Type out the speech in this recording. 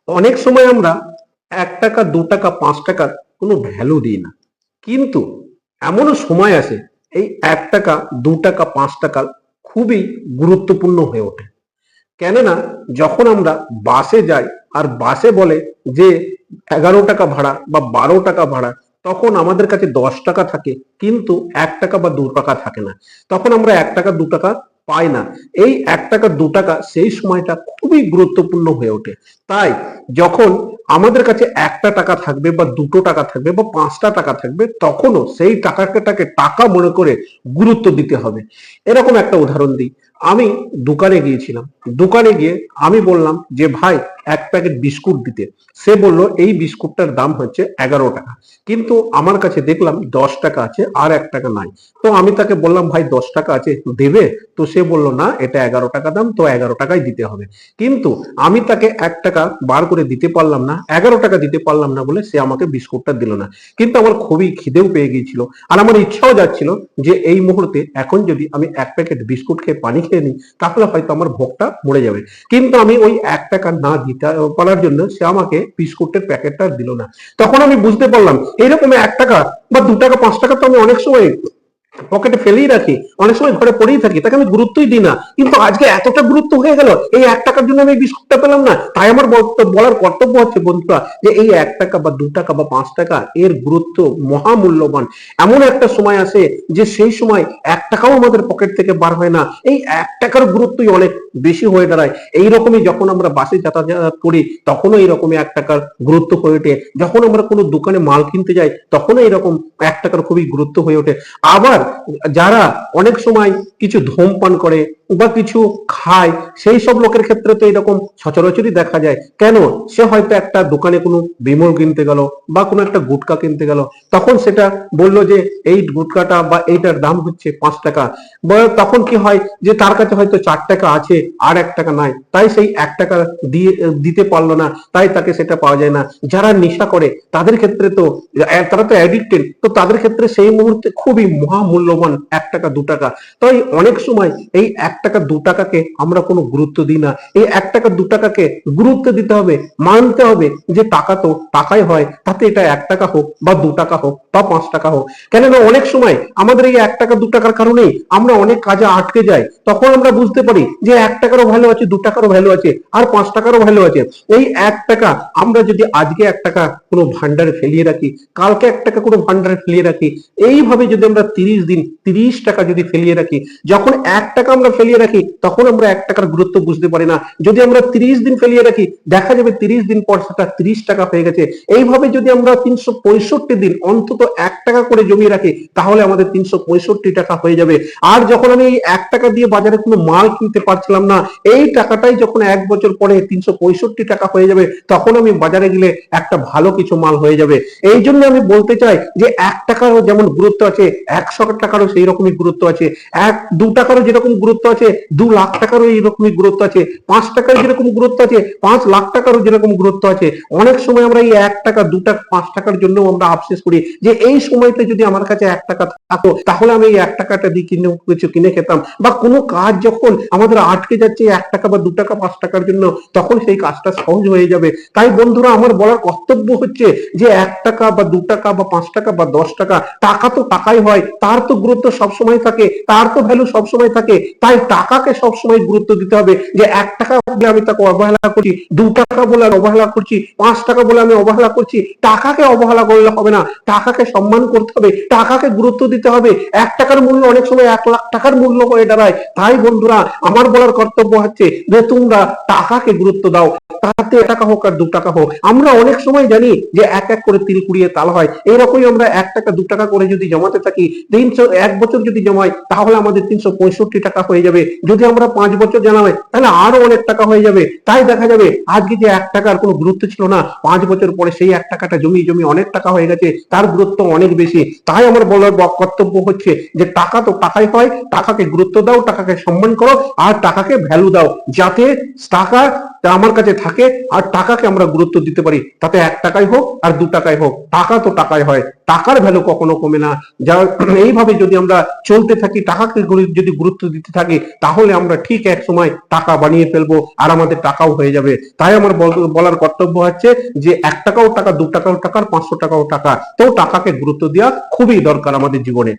অনেক সময় আমরা 1 টাকা 2 টাকা 5 টাকার কোনো ভ্যালু দিই না, কিন্তু এমনও সময় আসে এই 1 টাকা 2 টাকা 5 টাকা খুবই গুরুত্বপূর্ণ হয়ে ওঠে। কেননা যখন আমরা বাসে যাই আর বাসে বলে যে 11 টাকা ভাড়া বা 12 টাকা ভাড়া, তখন আমাদের কাছে 10 টাকা থাকে, কিন্তু 1 টাকা বা 2 টাকা থাকে না। তখন আমরা 1 টাকা 2 টাকা পাই না। এই 1 টাকা 2 টাকা সেই সময়টা খুবই গুরুত্বপূর্ণ হয়ে ওঠে। তাই যখন আমাদের কাছে 1 টাকা থাকবে বা 2 টাকা থাকবে বা 5টা টাকা থাকবে, তখনও সেই টাকাটাকে টাকা মনে করে গুরুত্ব দিতে হবে। এরকম একটা উদাহরণ দিই। আমি দোকানে গিয়েছিলাম, দোকানে গিয়ে আমি বললাম যে ভাই 1 প্যাকেট বিস্কুট দিতে। সে বলল এই বিস্কুটটার দাম হচ্ছে 11 টাকা, কিন্তু আমার কাছে দেখলাম 10 টাকা আছে আর 1 টাকা নাই। তো আমি তাকে বললাম ভাই 10 টাকা আছে, দেবে? তো সে বলল না, এটা 11 টাকা দাম, তো 11 টাকাই দিতে হবে। কিন্তু আমি তাকে 1 টাকা বার করে দিতে পারলাম না, 11 টাকা দিতে পারলাম না বলে সে আমাকে বিস্কুটটা দিল না। কিন্তু আমার খুবই খিদেও পেয়ে গিয়েছিল আর আমার ইচ্ছাও যাচ্ছিল যে এই মুহূর্তে এখন যদি আমি 1 প্যাকেট বিস্কুট খেয়ে পানি খেয়ে নিই, তাহলে হয়তো আমার ভোগটা মরে যাবে। কিন্তু আমি ওই 1 টাকা না দিতে পারার জন্য সে আমাকে বিস্কুটের প্যাকেটটা দিল না। তখন আমি বুঝতে পারলাম এরকম 1 টাকা বা 2 টাকা 5 টাকা তো আমি অনেক সময় পকেটে ফেলেই রাখি, অনেক সময় ঘরে পড়েই থাকি, তাকে আমি গুরুত্বই দিই না। কিন্তু আজকে এতটা গুরুত্ব হয়ে গেল এই 1 টাকার জন্য আমি বিস্কুটটা পেলাম না। তাই আমার বলার কর্তব্য হচ্ছে বন্ধুরা, যে এই 1 টাকা বা 2 টাকা বা 5 টাকা এর গুরুত্ব মহামূল্যবান। এমন একটা সময় আসে যে সেই সময় 1 টাকাও আমাদের পকেট থেকে বার হয় না, এই 1 টাকার গুরুত্বই অনেক বেশি হয়ে দাঁড়ায়। এইরকমই যখন আমরা বাসে যাতায়াত করি তখনও এইরকমই 1 টাকার গুরুত্ব হয়ে ওঠে। যখন আমরা কোনো দোকানে মাল কিনতে যাই তখনও এরকম 1 টাকার খুবই গুরুত্ব হয়ে ওঠে। আবার যারা অনেক সময় কিছু ধূমপান করে বা কিছু খায়, সেই সব লোকের ক্ষেত্রে তো এরকম সচরাচরই দেখা যায়। কেন? সে হয়তো একটা দোকানে কোনো বিমল কিনতে গেল বা কোনো একটা গুটকা কিনতে গেল, তখন সেটা বললো যে এই গুটকাটা বা এইটার দাম হচ্ছে 5 টাকা। বা তখন কি হয় যে তার কাছে হয়তো 4 টাকা আছে আর 1 টাকা নাই, তাই সেই 1 টাকা দিয়ে দিতে পারলো না, তাই তাকে সেটা পাওয়া যায় না। যারা নেশা করে তাদের ক্ষেত্রে তো, তারা তো অ্যাডিক্টেড, তো তাদের ক্ষেত্রে সেই মুহূর্তে খুবই মহামূল্যবান 1 টাকা 2 টাকা। তাই অনেক সময় এই 1 টাকা 2 টাকাকে আমরা কোনো গুরুত্ব দিই না। এই 1 টাকা 2 টাকাকে গুরুত্ব দিতে হবে, মানতে হবে যে টাকা তো টাকাই হয়, তাতে এটা 1 টাকা হোক বা 2 টাকা হোক বা 5 টাকা হোক। কেননা অনেক সময় আমাদের এই 1 টাকা 2 টাকার কারণেই আমরা অনেক কাজে আটকে যাই। তখন আমরা বুঝতে পারি যে 1 টাকারও ভ্যালু আছে, 2 টাকারও ভ্যালু আছে, আর 5 টাকারও ভ্যালু আছে। এই 1 টাকা আমরা যদি আজকে 1 টাকা কোনো ভান্ডারে ফেলিয়ে রাখি, কালকে 1 টাকা কোনো ভান্ডারে ফেলিয়ে রাখি, এইভাবে যদি আমরা 30 দিন 30 টাকা যদি ফেলিয়ে রাখি, যখন 1 টাকা আমরা ফেলিয়ে রাখি তখন আমরা 1 টাকার গুরুত্ব বুঝতে পারি না। যদি আমরা 30 দিন ফেলিয়ে রাখি, দেখা যাবে 30 দিন পর সেটা 30 টাকা হয়ে গেছে। এইভাবে যদি আমরা 365 দিন অন্তত 1 টাকা করে জমিয়ে রাখি, তাহলে আমাদের 365 টাকা হয়ে যাবে। আর যখন আমি এই 1 টাকা দিয়ে বাজারে কোনো মাল কিনতে পারছিলাম না, এই টাকাটাই যখন 1 বছর পরে 365 টাকা হয়ে যাবে, তখন আমি বাজারে গেলে একটা ভালো কিছু মাল হয়ে যাবে। এই জন্য আমি বলতে চাই যে 1 টাকারও যেমন গুরুত্ব আছে, 100 টাকারও সেই রকমই গুরুত্ব আছে, 2 টাকারও যেরকম গুরুত্ব আছে, 2 লাখ টাকারও এইরকমই গুরুত্ব আছে, 5 টাকার যেরকম গুরুত্ব আছে, 5 লাখ টাকারও যেরকম গুরুত্ব আছে। অনেক সময় আমরা এই 1 টাকা 2 টাকা 5 টাকার জন্য আমরা আফসোস করি যে এই সময়তে যদি আমার কাছে 1 টাকা থাকতো, তাহলে আমি এই 1 টাকাটা দিয়ে কিছু কিনে খেতাম। বা কোনো কাজ যখন আমাদের আটকে যাচ্ছে 1 টাকা বা 2 টাকা 5 টাকার জন্য, তখন সেই কাজটা সহজ হয়ে যাবে। তাই বন্ধুরা, আমার বলার কর্তব্য হচ্ছে যে 1 টাকা বা 2 টাকা বা 5 টাকা বা 10 টাকা, টাকা তো টাকাই হয়, তার তো গুরুত্ব সবসময় থাকে, তার তো ভ্যালু সবসময় থাকে। তাই টাকাকে সবসময় গুরুত্ব দিতে হবে। যে 1 টাকা বলে আমি তাকে অবহেলা করছি, 2 টাকা বলে আমি অবহেলা করছি, 5 টাকা বলে আমি অবহেলা করছি, টাকাকে অবহেলা করলে হবে না। টাকাকে সম্মান করতে হবে, টাকাকে গুরুত্ব দিতে হবে। 1 টাকার মূল্য অনেক সময় 1 লাখ টাকার মূল্য হয়ে দাঁড়ায়। তাই বন্ধুরা, আমার বলার কর্তব্য হচ্ছে যে তোমরা টাকাকে গুরুত্ব দাও, তাতে 1 টাকা হোক আর 2 টাকা হোক। আমরা অনেক সময় জানি যে এক এক করে তিল কুড়িয়ে তাল হয়, এইরকমই আমরা 1 টাকা 2 টাকা করে যদি জমাতে থাকি, 1 বছর যদি জমাই, তাহলে আমাদের 365 টাকা হয়ে যাবে। যদি আমরা 5 বছর জমাই, তাহলে আরো অনেক টাকা হয়ে যাবে। তাই দেখা যাবে আজকে যে 1 টাকার কোনো গুরুত্ব ছিল না, 5 বছর পরে সেই 1 টাকাটা জমিয়ে জমিয়ে অনেক টাকা হয়ে গেছে, তার গুরুত্ব অনেক বেশি। তাই আমার বলার কর্তব্য হচ্ছে যে টাকা তো টাকাই হয়, টাকাকে গুরুত্ব দাও, টাকাকে সম্মান করো, আর টাকাকে ভ্যালু দাও, যাতে টাকা যা আমার কাছে থাকে আর টাকাকে আমরা গুরুত্ব দিতে পারি, তাতে 1 টাকাই হোক আর 2 টাকাই হোক, টাকা তো টাকাই হয়, টাকার ভ্যালু কখনো কমে না। যা এইভাবে যদি আমরা চলতে থাকি, টাকাকে যদি গুরুত্ব দিতে থাকি, তাহলে আমরা ঠিক এক সময় টাকা বানিয়ে ফেলবো আর আমাদের টাকাও হয়ে যাবে। তাই আমার বলার কর্তব্য হচ্ছে যে 1 টাকাও টাকা, 2 টাকাও টাকা, 500 টাকাও টাকা, তো টাকাকে গুরুত্ব দেওয়া খুবই দরকার আমাদের জীবনে।